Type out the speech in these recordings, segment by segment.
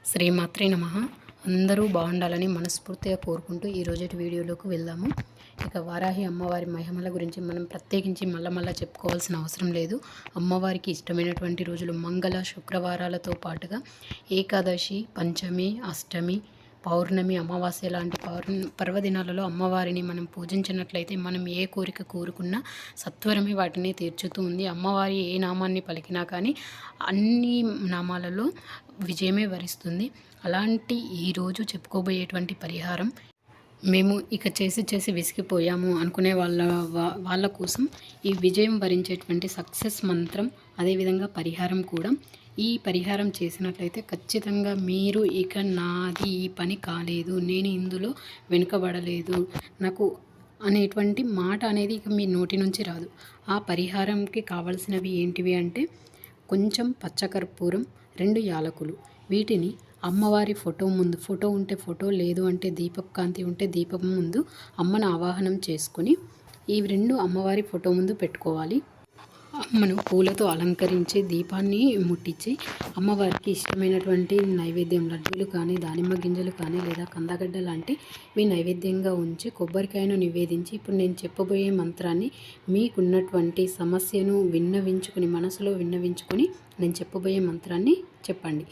శ్రీమాత్రే నమః. అందరూ బాగుండాలని మనస్ఫూర్తిగా కోరుకుంటూ ఈ రోజటి వీడియోలోకి వెళ్దాము. ఇక వారాహి అమ్మవారి మహిమల గురించి మనం ప్రత్యేకించి మళ్ళా చెప్పుకోవాల్సిన అవసరం లేదు. అమ్మవారికి ఇష్టమైనటువంటి రోజులు మంగళ శుక్రవారాలతో పాటుగా ఏకాదశి, పంచమి, అష్టమి, పౌర్ణమి, అమావాస్య లాంటి పర్వదినాలలో అమ్మవారిని మనం పూజించినట్లయితే మనం ఏ కోరిక కోరుకున్నా సత్వరమే వాటిని తీర్చుతూ ఉంది. అమ్మవారి ఏ నామాన్ని పలికినా కానీ అన్ని నామాలలో విజయమే వరిస్తుంది. అలాంటి ఈరోజు చెప్పుకోబోయేటువంటి పరిహారం మేము ఇక చేసి విసిగిపోయాము అనుకునే వాళ్ళ కోసం ఈ విజయం వరించేటువంటి సక్సెస్ మంత్రం, అదేవిధంగా పరిహారం కూడా. ఈ పరిహారం చేసినట్లయితే ఖచ్చితంగా మీరు ఇక నాది ఈ పని కాలేదు, నేను ఇందులో వెనుకబడలేదు నాకు అనేటువంటి మాట అనేది ఇక మీ నోటి నుంచి రాదు. ఆ పరిహారంకి కావలసినవి ఏంటివి అంటే కొంచెం పచ్చకర్పూరం, 2 యాలకులు. వీటిని అమ్మవారి ఫోటో ఉంటే ఫోటో, లేదు అంటే దీపపు కాంతి ఉంటే దీపం ముందు అమ్మను ఆవాహనం చేసుకొని ఈ 2 అమ్మవారి ఫోటో ముందు పెట్టుకోవాలి. అమ్మను పూలతో అలంకరించి దీపాన్ని ముట్టించి అమ్మవారికి ఇష్టమైనటువంటి నైవేద్యం లడ్డూలు కానీ, దానిమ్మ గింజలు కానీ, లేదా కందగడ్డ లాంటివి నైవేద్యంగా ఉంచి కొబ్బరికాయను నివేదించి ఇప్పుడు నేను చెప్పబోయే మంత్రాన్ని మీకున్నటువంటి సమస్యను మనసులో విన్నవించుకొని నేను చెప్పబోయే మంత్రాన్ని చెప్పండి.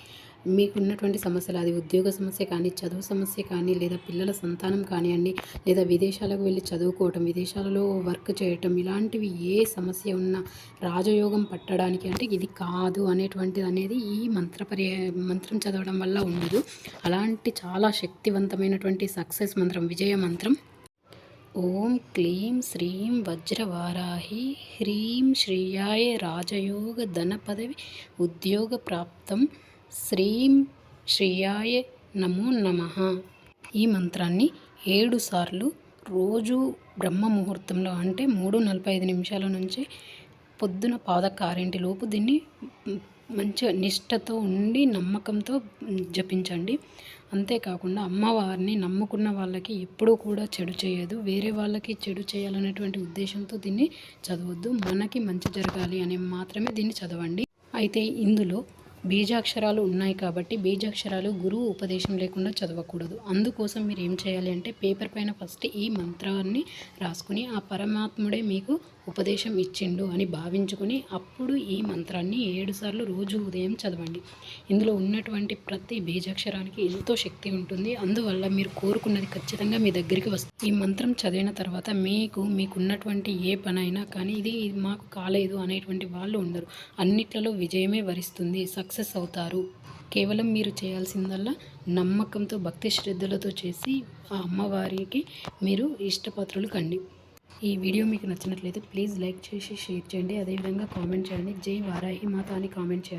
మీకున్నటువంటి సమస్యలు, అది ఉద్యోగ సమస్య కానీ, చదువు సమస్య కానీ, లేదా పిల్లల సంతానం కానివ్వండి, లేదా విదేశాలకు వెళ్ళి చదువుకోవటం, విదేశాలలో వర్క్ చేయటం, ఇలాంటివి ఏ సమస్య ఉన్నా రాజయోగం పట్టడానికి అంటే ఇది కాదు అనేది ఈ మంత్రం చదవడం వల్ల ఉండదు. అలాంటి చాలా శక్తివంతమైనటువంటి సక్సెస్ మంత్రం, విజయ మంత్రం. ఓం క్లీం శ్రీం వజ్రవారాహి హ్రీం శ్రీయాయ రాజయోగ ధన పదవి ఉద్యోగ ప్రాప్తం శ్రీం శ్రీయాయ నమో నమః. ఈ మంత్రాన్ని 7 సార్లు రోజు బ్రహ్మ ముహూర్తంలో అంటే 3:45 నుంచి పొద్దున 6:00 దీన్ని మంచిగా నిష్టతో ఉండి నమ్మకంతో జపించండి. అంతేకాకుండా అమ్మవారిని నమ్ముకున్న వాళ్ళకి ఎప్పుడూ కూడా చెడు చేయదు. వేరే వాళ్ళకి చెడు చేయాలనేటువంటి ఉద్దేశంతో దీన్ని చదవద్దు. మనకి మంచి జరగాలి అని మాత్రమే దీన్ని చదవండి. అయితే ఇందులో బీజాక్షరాలు ఉన్నాయి కాబట్టి బీజాక్షరాలు గురువు ఉపదేశం లేకుండా చదవకూడదు. అందుకోసం మీరు ఏం చేయాలి అంటే పేపర్ పైన ఫస్ట్ ఈ మంత్రాన్ని రాసుకుని ఆ పరమాత్ముడే మీకు ఉపదేశం ఇచ్చిండు అని భావించుకొని అప్పుడు ఈ మంత్రాన్ని 7 సార్లు రోజు ఉదయం చదవండి. ఇందులో ఉన్నటువంటి ప్రతి బీజాక్షరానికి ఎంతో శక్తి ఉంటుంది. అందువల్ల మీరు కోరుకున్నది ఖచ్చితంగా మీ దగ్గరికి వస్తుంది. ఈ మంత్రం చదివిన తర్వాత మీకున్నటువంటి ఏ పనైనా కానీ ఇది మాకు కాలేదు అనేటువంటి వాళ్ళు ఉండరు. అన్నిట్లలో విజయమే వరిస్తుంది, సక్సెస్ అవుతారు. కేవలం మీరు చేయాల్సిందల్లా నమ్మకంతో, భక్తి శ్రద్ధలతో చేసి ఆ అమ్మవారికి మీరు ఇష్టపాత్రులు కండి. ఈ వీడియో మీకు నచ్చినట్లయితే ప్లీజ్ లైక్ చేసి షేర్ చేయండి. అదేవిధంగా కామెంట్ చేయండి. జై వారాహి మాత అని కామెంట్ చేయండి.